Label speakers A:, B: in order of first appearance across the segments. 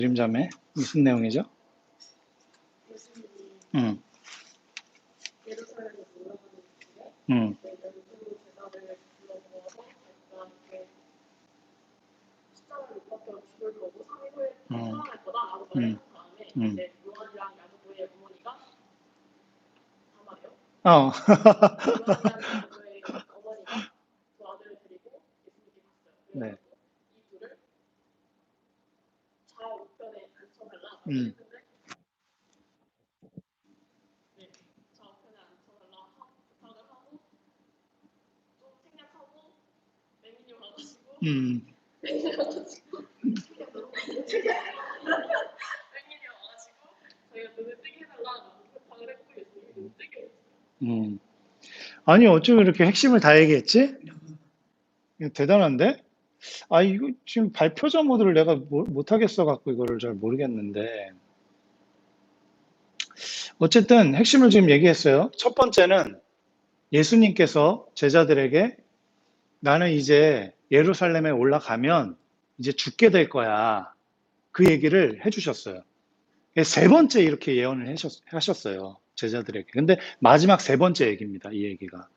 A: 그림자매 무슨 내용이죠?
B: 예수님이
A: 음,
B: 예루살렘에 올라가는 길에
A: 음,
B: 열두 제자를 불러모아서 자기가 십자가를 못 박혀 죽을 거고 3일 후에 살아날 거다라고 말한 다음에 이제 요한이랑 야고보의 어머니가
A: 어,
B: 요한이랑 야고보의 어머니가 그 아들을 데리고 예수님께 갔어요.
A: 네,
B: 이 둘을 좌우편에 앉혀달라
A: 음,
B: 했는데 좌우편에 앉혀달라 부탁을 하고 좀 생략하고 맹인이 와가지고
A: 음,
B: 맹인이 와가지고 저희가 눈을 뜨게 해달라고 부탁을 했고 예수님이 눈을 뜨게 했어요.
A: 아니, 어쩜 이렇게 핵심을 다 얘기했지? 이거 대단한데? 아, 이거 지금 발표자 모드를 내가 못하겠어 갖고 이거를 잘 모르겠는데. 어쨌든 핵심을 지금 얘기했어요. 첫 번째는 예수님께서 제자들에게 나는 이제 예루살렘에 올라가면 이제 죽게 될 거야. 그 얘기를 해주셨어요. 세 번째 이렇게 예언을 하셨어요. 제자들에게. 근데 마지막 세 번째 얘기입니다. 이 얘기가.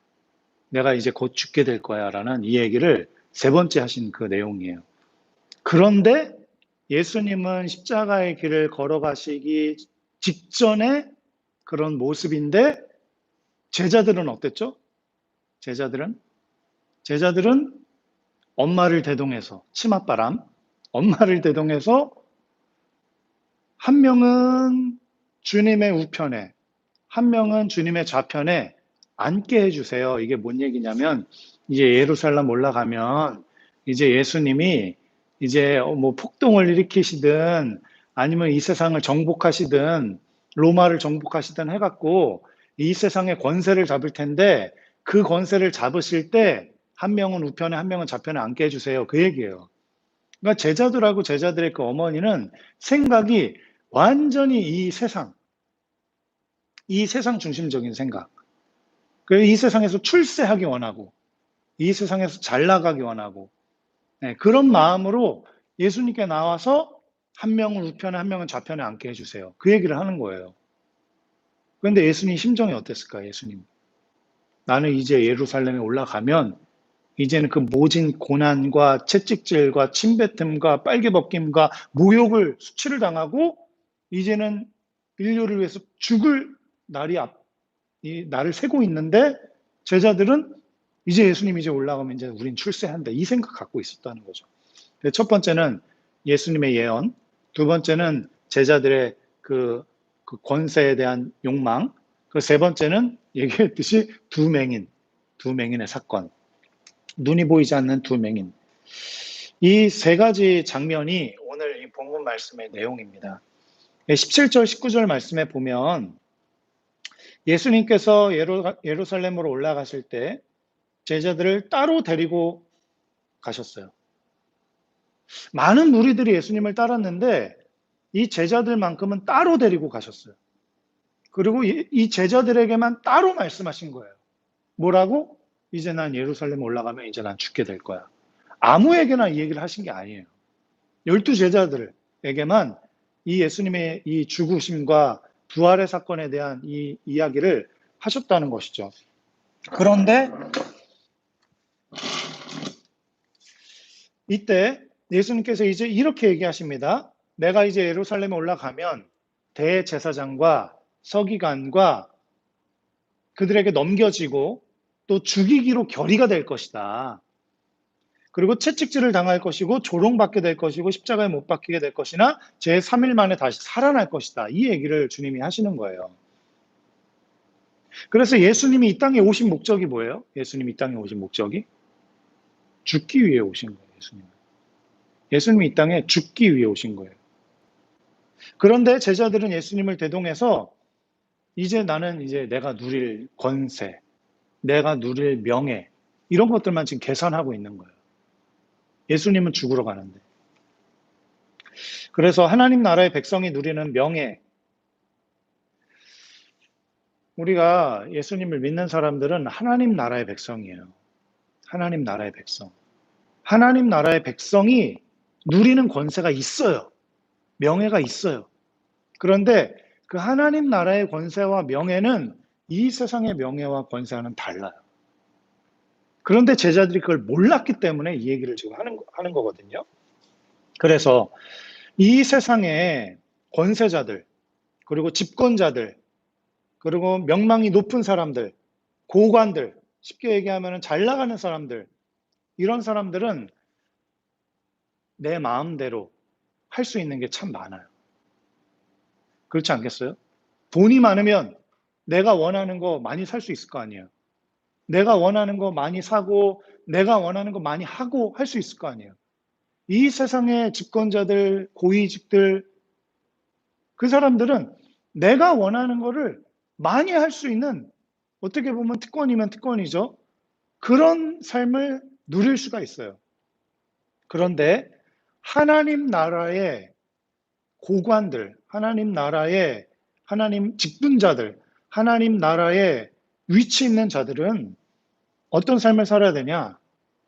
A: 내가 이제 곧 죽게 될 거야 라는 이 얘기를 세 번째 하신 그 내용이에요. 그런데 예수님은 십자가의 길을 걸어가시기 직전에 그런 모습인데 제자들은 어땠죠? 제자들은 엄마를 대동해서 치맛바람, 엄마를 대동해서 한 명은 주님의 우편에, 한 명은 주님의 좌편에 앉게 해주세요. 이게 뭔 얘기냐면, 이제 예루살렘 올라가면, 이제 예수님이 이제 뭐 폭동을 일으키시든, 아니면 이 세상을 정복하시든, 로마를 정복하시든 해갖고, 이 세상의 권세를 잡을 텐데, 그 권세를 잡으실 때, 한 명은 우편에, 한 명은 좌편에 앉게 해주세요. 그 얘기예요. 그러니까 제자들하고 제자들의 그 어머니는 생각이 완전히 이 세상 중심적인 생각. 그래서 이 세상에서 출세하기 원하고, 이 세상에서 잘 나가기 원하고, 네, 그런 마음으로 예수님께 나와서 한 명은 우편에 한 명은 좌편에 앉게 해주세요. 그 얘기를 하는 거예요. 그런데 예수님 심정이 어땠을까, 예수님? 나는 이제 예루살렘에 올라가면 이제는 그 모진 고난과 채찍질과 침뱉음과 빨개벗김과 모욕을 수치를 당하고 이제는 인류를 위해서 죽을 이 날을 세고 있는데 제자들은 이제 예수님 이제 올라가면 이제 우린 출세한다 이 생각 갖고 있었다는 거죠. 첫 번째는 예수님의 예언, 두 번째는 제자들의 그 권세에 대한 욕망, 그 세 번째는 얘기했듯이 두 맹인의 사건. 눈이 보이지 않는 두 맹인. 이 세 가지 장면이 오늘 이 본문 말씀의 내용입니다. 17절, 19절 말씀에 보면 예수님께서 예루살렘으로 올라가실 때 제자들을 따로 데리고 가셨어요. 많은 무리들이 예수님을 따랐는데 이 제자들만큼은 따로 데리고 가셨어요. 그리고 이 제자들에게만 따로 말씀하신 거예요. 뭐라고? 이제 난 예루살렘 올라가면 이제 난 죽게 될 거야. 아무에게나 이 얘기를 하신 게 아니에요. 12제자들에게만 이 예수님의 이 죽으심과 부활의 사건에 대한 이 이야기를 하셨다는 것이죠. 그런데 이때 예수님께서 이제 이렇게 얘기하십니다. 내가 이제 예루살렘에 올라가면 대제사장과 서기관과 그들에게 넘겨지고 또 죽이기로 결의가 될 것이다. 그리고 채찍질을 당할 것이고 조롱받게 될 것이고 십자가에 못 박히게 될 것이나 제3일 만에 다시 살아날 것이다. 이 얘기를 주님이 하시는 거예요. 그래서 예수님이 이 땅에 오신 목적이 뭐예요? 예수님이 이 땅에 오신 목적이? 죽기 위해 오신 거예요. 예수님이 이 땅에 죽기 위해 오신 거예요. 그런데 제자들은 예수님을 대동해서 이제 나는 이제 내가 누릴 권세, 내가 누릴 명예 이런 것들만 지금 계산하고 있는 거예요. 예수님은 죽으러 가는데. 그래서 하나님 나라의 백성이 누리는 명예, 우리가 예수님을 믿는 사람들은 하나님 나라의 백성이에요. 하나님 나라의 백성. 하나님 나라의 백성이 누리는 권세가 있어요. 명예가 있어요. 그런데 그 하나님 나라의 권세와 명예는 이 세상의 명예와 권세와는 달라요. 그런데 제자들이 그걸 몰랐기 때문에 이 얘기를 지금 하는 거거든요. 그래서 이 세상의 권세자들, 그리고 집권자들, 그리고 명망이 높은 사람들, 고관들, 쉽게 얘기하면 잘 나가는 사람들, 이런 사람들은 내 마음대로 할 수 있는 게 참 많아요. 그렇지 않겠어요? 돈이 많으면 내가 원하는 거 많이 살 수 있을 거 아니에요. 내가 원하는 거 많이 사고, 내가 원하는 거 많이 하고 할 수 있을 거 아니에요. 이 세상의 집권자들, 고위직들, 그 사람들은 내가 원하는 거를 많이 할 수 있는, 어떻게 보면 특권이면 특권이죠. 그런 삶을 누릴 수가 있어요. 그런데 하나님 나라의 고관들, 하나님 나라의 하나님 직분자들, 하나님 나라의 위치 있는 자들은 어떤 삶을 살아야 되냐?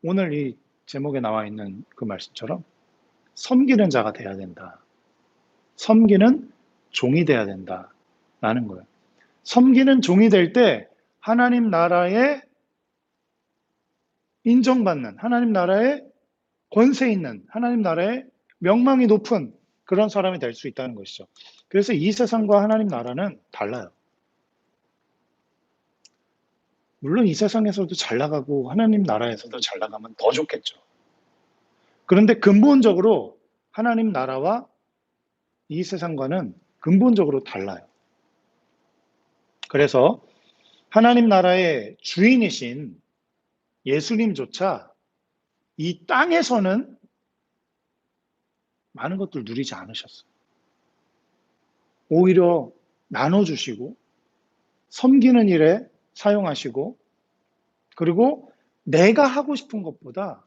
A: 오늘 이 제목에 나와 있는 그 말씀처럼 섬기는 자가 돼야 된다. 섬기는 종이 돼야 된다. 라는 거예요. 섬기는 종이 될 때 하나님 나라에 인정받는, 하나님 나라에 권세 있는, 하나님 나라에 명망이 높은 그런 사람이 될 수 있다는 것이죠. 그래서 이 세상과 하나님 나라는 달라요. 물론 이 세상에서도 잘 나가고 하나님 나라에서도 잘 나가면 더 좋겠죠. 그런데 근본적으로 하나님 나라와 이 세상과는 근본적으로 달라요. 그래서 하나님 나라의 주인이신 예수님조차 이 땅에서는 많은 것들 누리지 않으셨어요. 오히려 나눠주시고 섬기는 일에 사용하시고, 그리고 내가 하고 싶은 것보다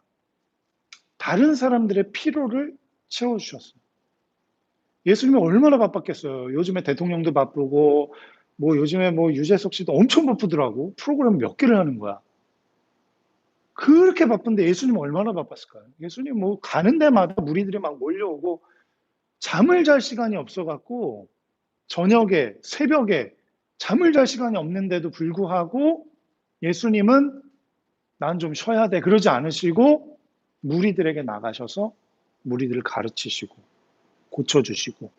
A: 다른 사람들의 필요를 채워주셨어요. 예수님이 얼마나 바빴겠어요. 요즘에 대통령도 바쁘고, 요즘에 유재석 씨도 엄청 바쁘더라고. 프로그램 몇 개를 하는 거야. 그렇게 바쁜데 예수님 얼마나 바빴을까요? 예수님 가는 데마다 무리들이 막 몰려오고, 잠을 잘 시간이 없어갖고, 저녁에, 새벽에 잠을 잘 시간이 없는데도 불구하고 예수님은 난 좀 쉬어야 돼. 그러지 않으시고 무리들에게 나가셔서 무리들을 가르치시고 고쳐주시고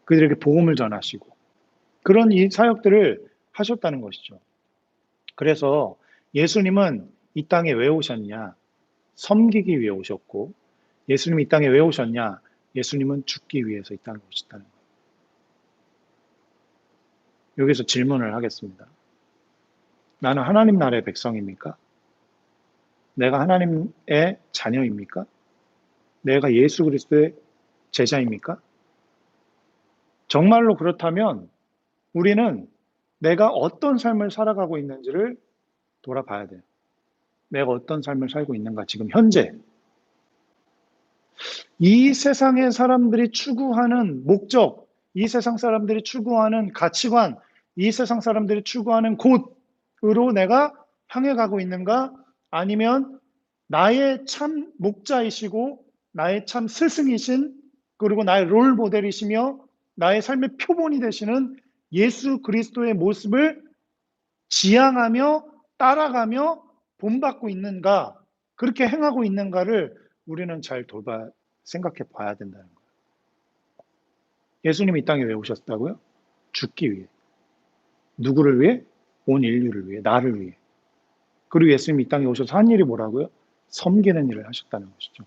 A: 그들에게 복음을 전하시고 그런 이 사역들을 하셨다는 것이죠. 그래서 예수님은 이 땅에 왜 오셨냐? 섬기기 위해 오셨고, 예수님이 이 땅에 왜 오셨냐? 예수님은 죽기 위해서 이 땅에 오셨다는 거예요. 여기서 질문을 하겠습니다. 나는 하나님 나라의 백성입니까? 내가 하나님의 자녀입니까? 내가 예수 그리스도의 제자입니까? 정말로 그렇다면 우리는 내가 어떤 삶을 살아가고 있는지를 돌아봐야 돼요. 내가 어떤 삶을 살고 있는가, 지금 현재. 이 세상의 사람들이 추구하는 목적, 이 세상 사람들이 추구하는 가치관, 이 세상 사람들이 추구하는 곳으로 내가 향해 가고 있는가? 아니면 나의 참 목자이시고 나의 참 스승이신, 그리고 나의 롤 모델이시며 나의 삶의 표본이 되시는 예수 그리스도의 모습을 지향하며 따라가며 본받고 있는가, 그렇게 행하고 있는가를 우리는 잘 생각해 봐야 된다는 거예요. 예수님이 이 땅에 왜 오셨다고요? 죽기 위해. 누구를 위해? 온 인류를 위해, 나를 위해. 그리고 예수님이 이 땅에 오셔서 한 일이 뭐라고요? 섬기는 일을 하셨다는 것이죠.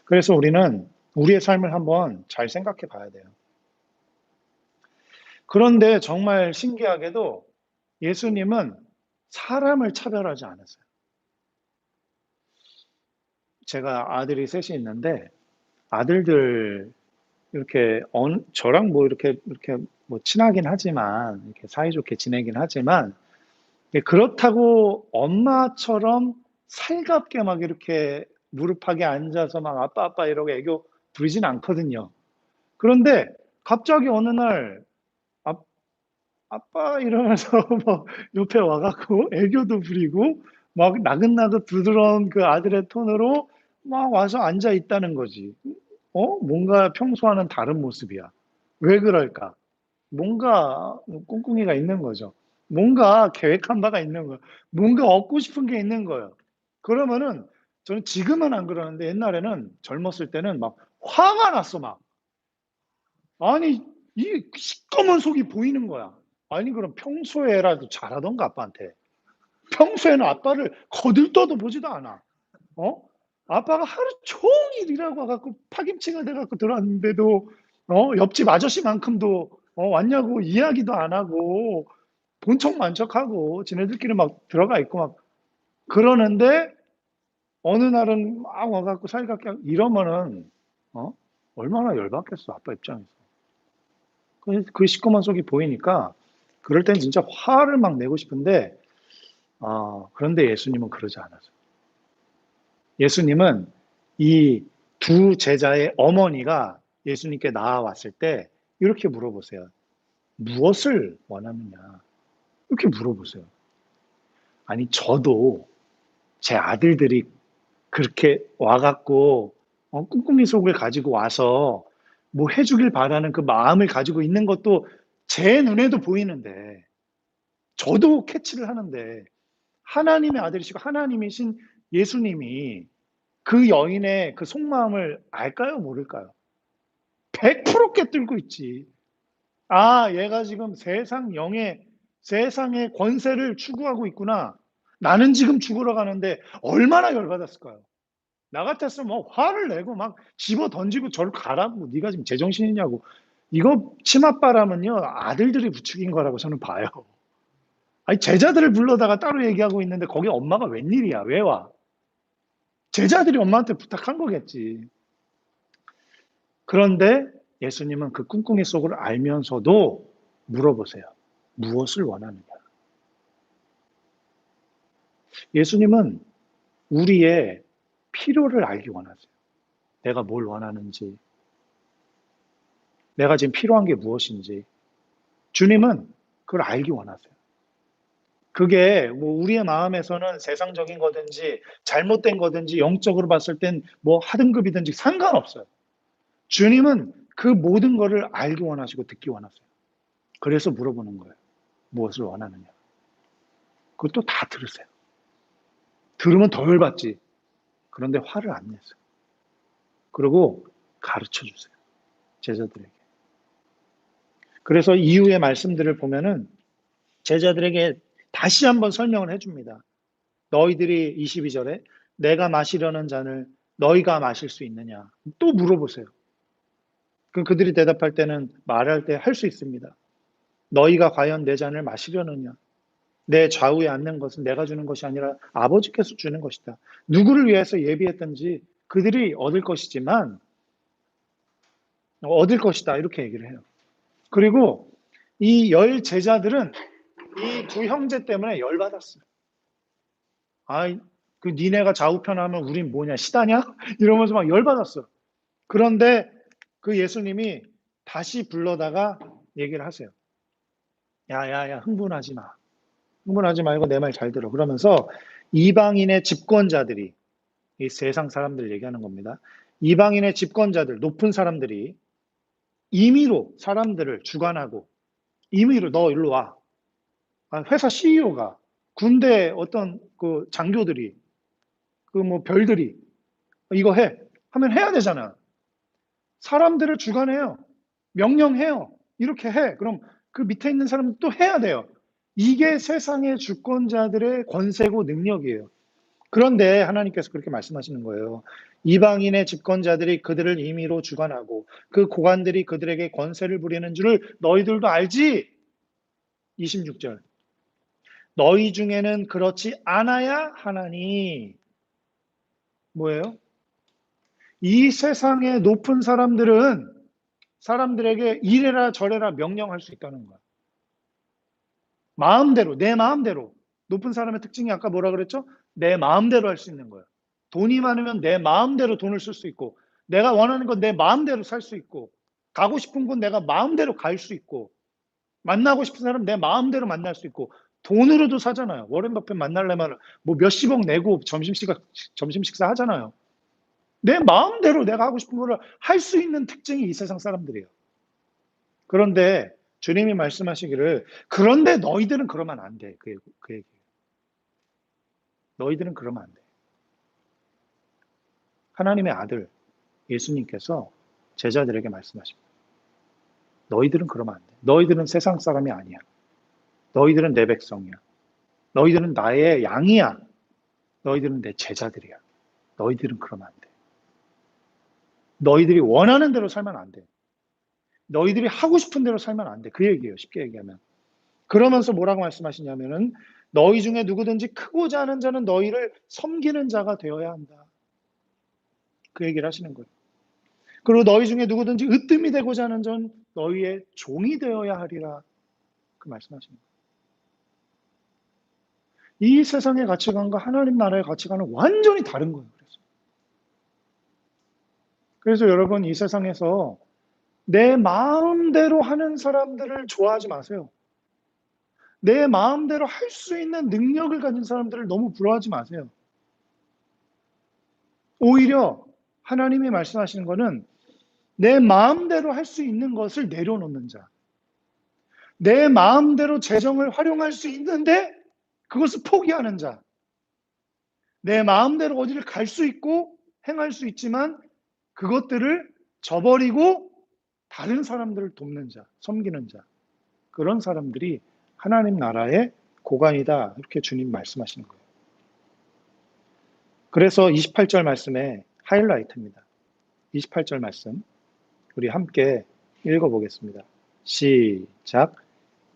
A: 그래서 우리는 우리의 삶을 한번 잘 생각해 봐야 돼요. 그런데 정말 신기하게도 예수님은 사람을 차별하지 않았어요. 제가 아들이 셋이 있는데 아들들 이렇게 저랑 이렇게 친하긴 하지만, 이렇게 사이좋게 지내긴 하지만, 그렇다고 엄마처럼 살갑게 막 이렇게 무릎하게 앉아서 막 아빠 이러고 애교 부리진 않거든요. 그런데 갑자기 어느 날 아빠 이러면서 막 옆에 와갖고 애교도 부리고 막 나긋나긋 부드러운 그 아들의 톤으로 막 와서 앉아 있다는 거지. 뭔가 평소와는 다른 모습이야. 왜 그럴까? 뭔가 꿍꿍이가 있는 거죠. 뭔가 계획한 바가 있는 거예요. 뭔가 얻고 싶은 게 있는 거예요. 그러면은 저는 지금은 안 그러는데 옛날에는 젊었을 때는 막 화가 났어 막. 아니 이 시꺼먼 속이 보이는 거야. 아니 그럼 평소에라도 잘하던가 아빠한테. 평소에는 아빠를 거들떠도 보지도 않아. 어? 아빠가 하루 종일 일하고 와 갖고 파김치가 돼 갖고 들어왔는데도 옆집 아저씨만큼도 왔냐고 이야기도 안 하고 본척 만척하고 지네들끼리 막 들어가 있고 막 그러는데 어느 날은 막 와 갖고 살갑게 이러면은 어? 얼마나 열받겠어 아빠 입장에서. 그 시꺼먼 속이 보이니까 그럴 땐 진짜 화를 막 내고 싶은데 그런데 예수님은 그러지 않았어요. 예수님은 이 두 제자의 어머니가 예수님께 나와왔을 때 이렇게 물어보세요. 무엇을 원하느냐? 이렇게 물어보세요. 아니, 저도 제 아들들이 그렇게 와갖고, 꿍꿍이 속을 가지고 와서 뭐 해주길 바라는 그 마음을 가지고 있는 것도 제 눈에도 보이는데, 저도 캐치를 하는데, 하나님의 아들이시고 하나님이신 예수님이 그 여인의 그 속마음을 알까요? 모를까요? 100% 꿰뚫고 있지. 얘가 지금 세상의 권세를 추구하고 있구나. 나는 지금 죽으러 가는데 얼마나 열받았을까요? 나 같았으면 뭐 화를 내고 막 집어 던지고 저를 가라고. 네가 지금 제정신이냐고. 이거 치맛바람은요 아들들이 부추긴 거라고 저는 봐요. 아니 제자들을 불러다가 따로 얘기하고 있는데 거기 엄마가 웬일이야? 왜 와? 제자들이 엄마한테 부탁한 거겠지. 그런데 예수님은 그 꿍꿍이 속을 알면서도 물어보세요. 무엇을 원하느냐? 예수님은 우리의 필요를 알기 원하세요. 내가 뭘 원하는지, 내가 지금 필요한 게 무엇인지. 주님은 그걸 알기 원하세요. 그게 뭐 우리의 마음에서는 세상적인 거든지 잘못된 거든지 영적으로 봤을 땐 뭐 하등급이든지 상관없어요. 주님은 그 모든 거를 알기 원하시고 듣기 원하세요. 그래서 물어보는 거예요. 무엇을 원하느냐. 그것도 다 들으세요. 들으면 더 열받지. 그런데 화를 안 내세요. 그리고 가르쳐 주세요. 제자들에게. 그래서 이후의 말씀들을 보면은 제자들에게 다시 한번 설명을 해줍니다. 너희들이 22절에 내가 마시려는 잔을 너희가 마실 수 있느냐? 또 물어보세요. 그들이 대답할 때는 말할 때 할 수 있습니다. 너희가 과연 내 잔을 마시려느냐? 내 좌우에 앉는 것은 내가 주는 것이 아니라 아버지께서 주는 것이다. 누구를 위해서 예비했든지 그들이 얻을 것이지만 얻을 것이다. 이렇게 얘기를 해요. 그리고 이 열 제자들은 이 두 형제 때문에 열받았어요. 그 니네가 좌우편하면 우린 뭐냐 시다냐? 이러면서 막 열받았어요. 그런데 그 예수님이 다시 불러다가 얘기를 하세요. 야야야 흥분하지 마. 흥분하지 말고 내 말 잘 들어. 그러면서 이방인의 집권자들이 이 세상 사람들 얘기하는 겁니다. 이방인의 집권자들 높은 사람들이 임의로 사람들을 주관하고 임의로 너 일로 와. 회사 CEO가 군대 어떤 그 장교들이 그 뭐 별들이 이거 해 하면 해야 되잖아. 사람들을 주관해요. 명령해요. 이렇게 해. 그럼 그 밑에 있는 사람은 또 해야 돼요. 이게 세상의 주권자들의 권세고 능력이에요. 그런데 하나님께서 그렇게 말씀하시는 거예요. 이방인의 집권자들이 그들을 임의로 주관하고 그 고관들이 그들에게 권세를 부리는 줄을 너희들도 알지? 26절. 너희 중에는 그렇지 않아야 하나니. 뭐예요? 이 세상의 높은 사람들은 사람들에게 이래라 저래라 명령할 수 있다는 거야. 마음대로, 내 마음대로. 높은 사람의 특징이 아까 뭐라 그랬죠? 내 마음대로 할 수 있는 거야. 돈이 많으면 내 마음대로 돈을 쓸 수 있고, 내가 원하는 건 내 마음대로 살 수 있고, 가고 싶은 곳 내가 마음대로 갈 수 있고, 만나고 싶은 사람 내 마음대로 만날 수 있고, 돈으로도 사잖아요. 워렌 버핏 만나려면 뭐 몇십억 내고 점심 식사 하잖아요. 내 마음대로 내가 하고 싶은 걸 할 수 있는 특징이 이 세상 사람들이에요. 그런데 주님이 말씀하시기를 그런데 너희들은 그러면 안 돼. 그 얘기예요. 너희들은 그러면 안 돼. 하나님의 아들 예수님께서 제자들에게 말씀하십니다. 너희들은 그러면 안 돼. 너희들은 세상 사람이 아니야. 너희들은 내 백성이야. 너희들은 나의 양이야. 너희들은 내 제자들이야. 너희들은 그러면 안 돼. 너희들이 원하는 대로 살면 안 돼. 너희들이 하고 싶은 대로 살면 안 돼. 그 얘기예요. 쉽게 얘기하면. 그러면서 뭐라고 말씀하시냐면은 너희 중에 누구든지 크고자 하는 자는 너희를 섬기는 자가 되어야 한다. 그 얘기를 하시는 거예요. 그리고 너희 중에 누구든지 으뜸이 되고자 하는 자는 너희의 종이 되어야 하리라. 그 말씀하시는 거예요. 이 세상의 가치관과 하나님 나라의 가치관은 완전히 다른 거예요. 그래서 여러분 이 세상에서 내 마음대로 하는 사람들을 좋아하지 마세요. 내 마음대로 할 수 있는 능력을 가진 사람들을 너무 부러워하지 마세요. 오히려 하나님이 말씀하시는 것은 내 마음대로 할 수 있는 것을 내려놓는 자. 내 마음대로 재정을 활용할 수 있는데 그것을 포기하는 자. 내 마음대로 어디를 갈 수 있고 행할 수 있지만 그것들을 저버리고 다른 사람들을 돕는 자, 섬기는 자. 그런 사람들이 하나님 나라의 고관이다. 이렇게 주님 말씀하시는 거예요. 그래서 28절 말씀의 하이라이트입니다. 28절 말씀 우리 함께 읽어보겠습니다. 시작.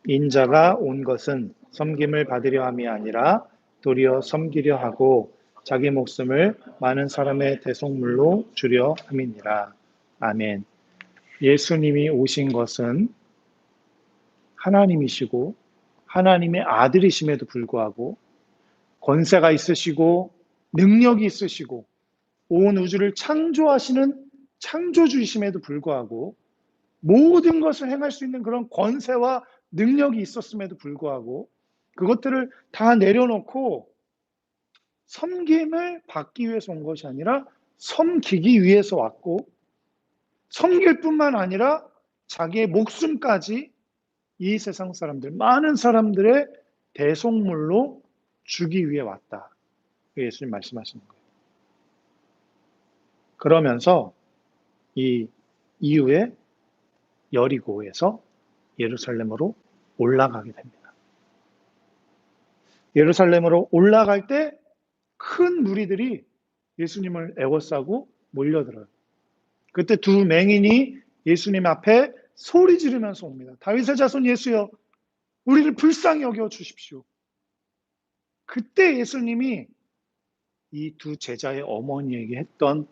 A: 인자가 온 것은 섬김을 받으려 함이 아니라 도리어 섬기려 하고 자기 목숨을 많은 사람의 대속물로 주려 함이니라. 아멘. 예수님이 오신 것은 하나님이시고 하나님의 아들이심에도 불구하고 권세가 있으시고 능력이 있으시고 온 우주를 창조하시는 창조주이심에도 불구하고 모든 것을 행할 수 있는 그런 권세와 능력이 있었음에도 불구하고 그것들을 다 내려놓고 섬김을 받기 위해서 온 것이 아니라 섬기기 위해서 왔고 섬길 뿐만 아니라 자기의 목숨까지 이 세상 사람들, 많은 사람들의 대속물로 주기 위해 왔다. 예수님 말씀하시는 거예요. 그러면서 이 이후에 여리고에서 예루살렘으로 올라가게 됩니다. 예루살렘으로 올라갈 때 큰 무리들이 예수님을 에워싸고 몰려들어요. 그때 두 맹인이 예수님 앞에 소리 지르면서 옵니다. 다윗의 자손 예수여, 우리를 불쌍히 여겨 주십시오. 그때 예수님이 이 두 제자의 어머니에게 했던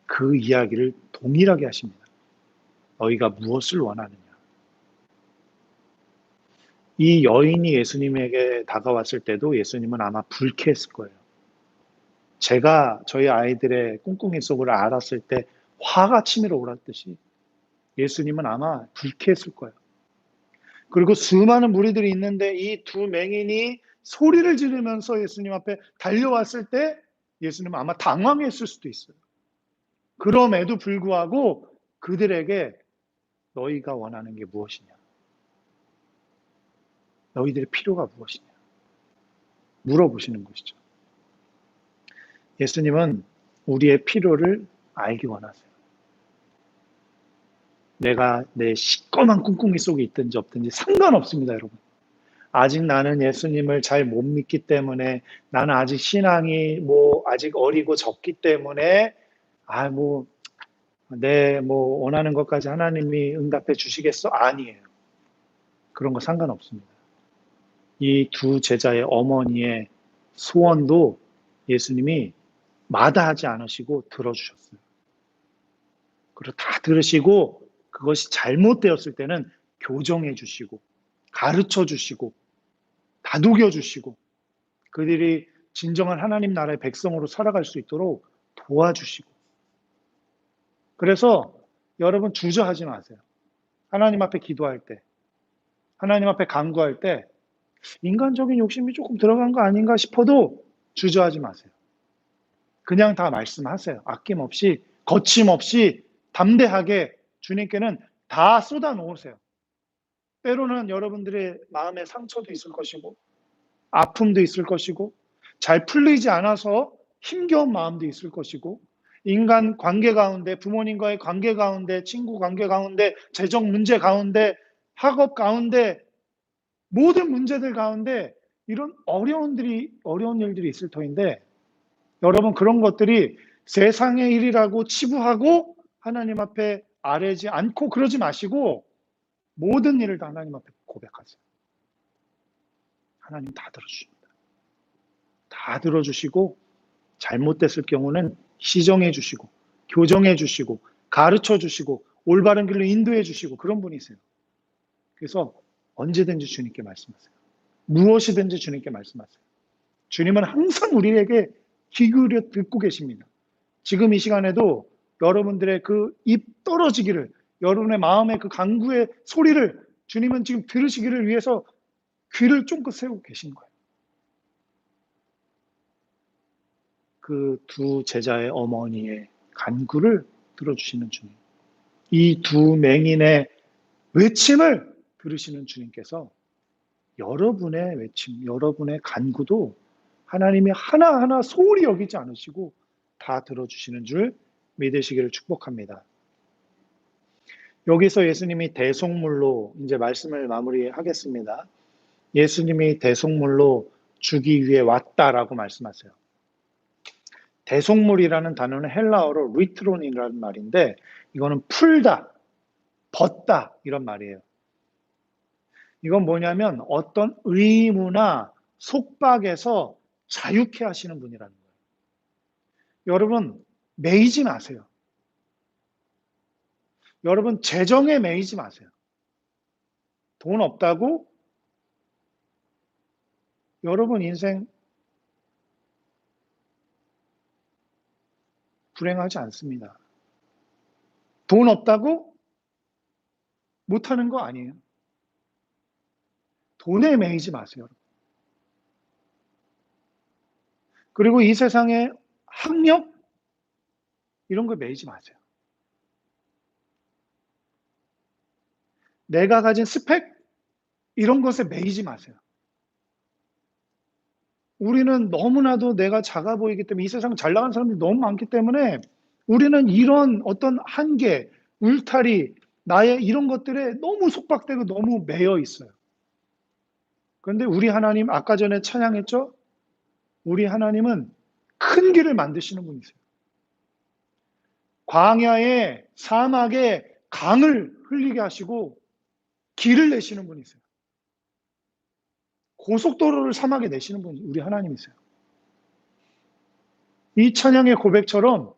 A: 그 이야기를 동일하게 하십니다. 너희가 무엇을 원하느냐? 이 여인이 예수님에게 다가왔을 때도 예수님은 아마 불쾌했을 거예요. 제가 저희 아이들의 꿍꿍이 속을 알았을 때 화가 치밀어 오랐듯이 예수님은 아마 불쾌했을 거예요. 그리고 수많은 무리들이 있는데 이 두 맹인이 소리를 지르면서 예수님 앞에 달려왔을 때 예수님은 아마 당황했을 수도 있어요. 그럼에도 불구하고 그들에게 너희가 원하는 게 무엇이냐? 너희들의 필요가 무엇이냐? 물어보시는 것이죠. 예수님은 우리의 필요를 알기 원하세요. 내가 내 시꺼먼 꿍꿍이 속에 있든지 없든지 상관없습니다, 여러분. 아직 나는 예수님을 잘 못 믿기 때문에 나는 아직 신앙이 아직 어리고 적기 때문에 내 원하는 것까지 하나님이 응답해 주시겠어? 아니에요. 그런 거 상관없습니다. 이 두 제자의 어머니의 소원도 예수님이 마다하지 않으시고 들어주셨어요. 그리고 다 들으시고 그것이 잘못되었을 때는 교정해 주시고 가르쳐 주시고 다독여 주시고 그들이 진정한 하나님 나라의 백성으로 살아갈 수 있도록 도와주시고 그래서 여러분 주저하지 마세요. 하나님 앞에 기도할 때 하나님 앞에 간구할 때 인간적인 욕심이 조금 들어간 거 아닌가 싶어도 주저하지 마세요. 그냥 다 말씀하세요. 아낌없이, 거침없이, 담대하게 주님께는 다 쏟아 놓으세요. 때로는 여러분들의 마음에 상처도 있을 것이고, 아픔도 있을 것이고, 잘 풀리지 않아서 힘겨운 마음도 있을 것이고, 인간 관계 가운데, 부모님과의 관계 가운데, 친구 관계 가운데, 재정 문제 가운데, 학업 가운데, 모든 문제들 가운데 이런 어려운 일들이 있을 터인데, 여러분 그런 것들이 세상의 일이라고 치부하고 하나님 앞에 아뢰지 않고 그러지 마시고 모든 일을 다 하나님 앞에 고백하세요. 하나님 다 들어주십니다. 다 들어주시고 잘못됐을 경우는 시정해 주시고 교정해 주시고 가르쳐 주시고 올바른 길로 인도해 주시고 그런 분이세요. 그래서 언제든지 주님께 말씀하세요. 무엇이든지 주님께 말씀하세요. 주님은 항상 우리에게 귀 기울여 듣고 계십니다. 지금 이 시간에도 여러분들의 그 입 떨어지기를, 여러분의 마음의 그 간구의 소리를 주님은 지금 들으시기를 위해서 귀를 쫑긋 세우고 계신 거예요. 그 두 제자의 어머니의 간구를 들어주시는 주님. 이 두 맹인의 외침을 들으시는 주님께서 여러분의 외침, 여러분의 간구도 하나님이 하나하나 소홀히 여기지 않으시고 다 들어주시는 줄 믿으시기를 축복합니다. 여기서 예수님이 대속물로 이제 말씀을 마무리하겠습니다. 예수님이 대속물로 주기 위해 왔다라고 말씀하세요. 대속물이라는 단어는 헬라어로 리트론이라는 말인데 이거는 풀다, 벗다 이런 말이에요. 이건 뭐냐면 어떤 의무나 속박에서 자유케 하시는 분이라는 거예요. 여러분 매이지 마세요. 여러분 재정에 매이지 마세요. 돈 없다고 여러분 인생 불행하지 않습니다. 돈 없다고 못하는 거 아니에요. 돈에 매이지 마세요. 그리고 이 세상에 학력 이런 거 매이지 마세요. 내가 가진 스펙 이런 것에 매이지 마세요. 우리는 너무나도 내가 작아 보이기 때문에 이 세상 잘 나가는 사람들이 너무 많기 때문에 우리는 이런 어떤 한계, 울타리, 나의 이런 것들에 너무 속박되고 너무 매여 있어요. 그런데 우리 하나님 아까 전에 찬양했죠? 우리 하나님은 큰 길을 만드시는 분이세요. 광야에 사막에 강을 흘리게 하시고 길을 내시는 분이세요. 고속도로를 사막에 내시는 분이 우리 하나님이세요. 이 찬양의 고백처럼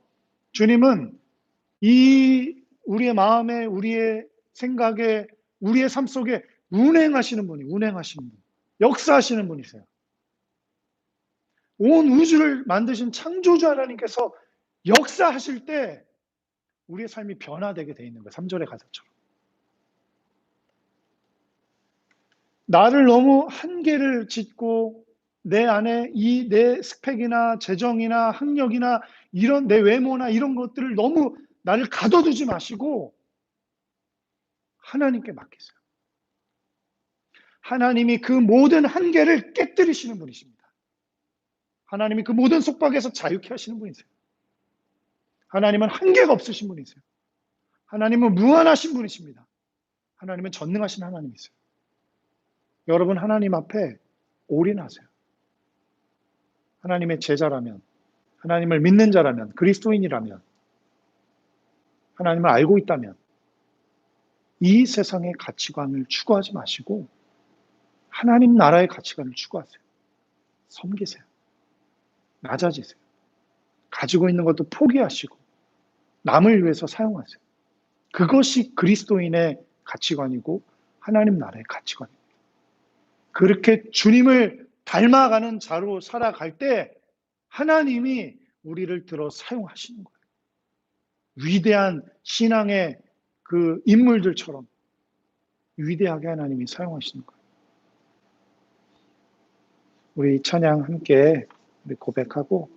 A: 주님은 이 우리의 마음에 우리의 생각에 우리의 삶 속에 운행하시는 분, 역사하시는 분이세요. 온 우주를 만드신 창조주 하나님께서 역사하실 때 우리의 삶이 변화되게 돼 있는 거예요. 3절의 가사처럼. 나를 너무 한계를 짓고 내 안에 이 내 스펙이나 재정이나 학력이나 이런 내 외모나 이런 것들을 너무 나를 가둬두지 마시고 하나님께 맡기세요. 하나님이 그 모든 한계를 깨뜨리시는 분이십니다. 하나님이 그 모든 속박에서 자유케 하시는 분이세요. 하나님은 한계가 없으신 분이세요. 하나님은 무한하신 분이십니다. 하나님은 전능하신 하나님이세요. 여러분 하나님 앞에 올인하세요. 하나님의 제자라면, 하나님을 믿는 자라면, 그리스도인이라면, 하나님을 알고 있다면 이 세상의 가치관을 추구하지 마시고 하나님 나라의 가치관을 추구하세요. 섬기세요. 낮아지세요. 가지고 있는 것도 포기하시고 남을 위해서 사용하세요. 그것이 그리스도인의 가치관이고 하나님 나라의 가치관입니다. 그렇게 주님을 닮아가는 자로 살아갈 때 하나님이 우리를 들어 사용하시는 거예요. 위대한 신앙의 그 인물들처럼 위대하게 하나님이 사용하시는 거예요. 우리 찬양 함께 고백하고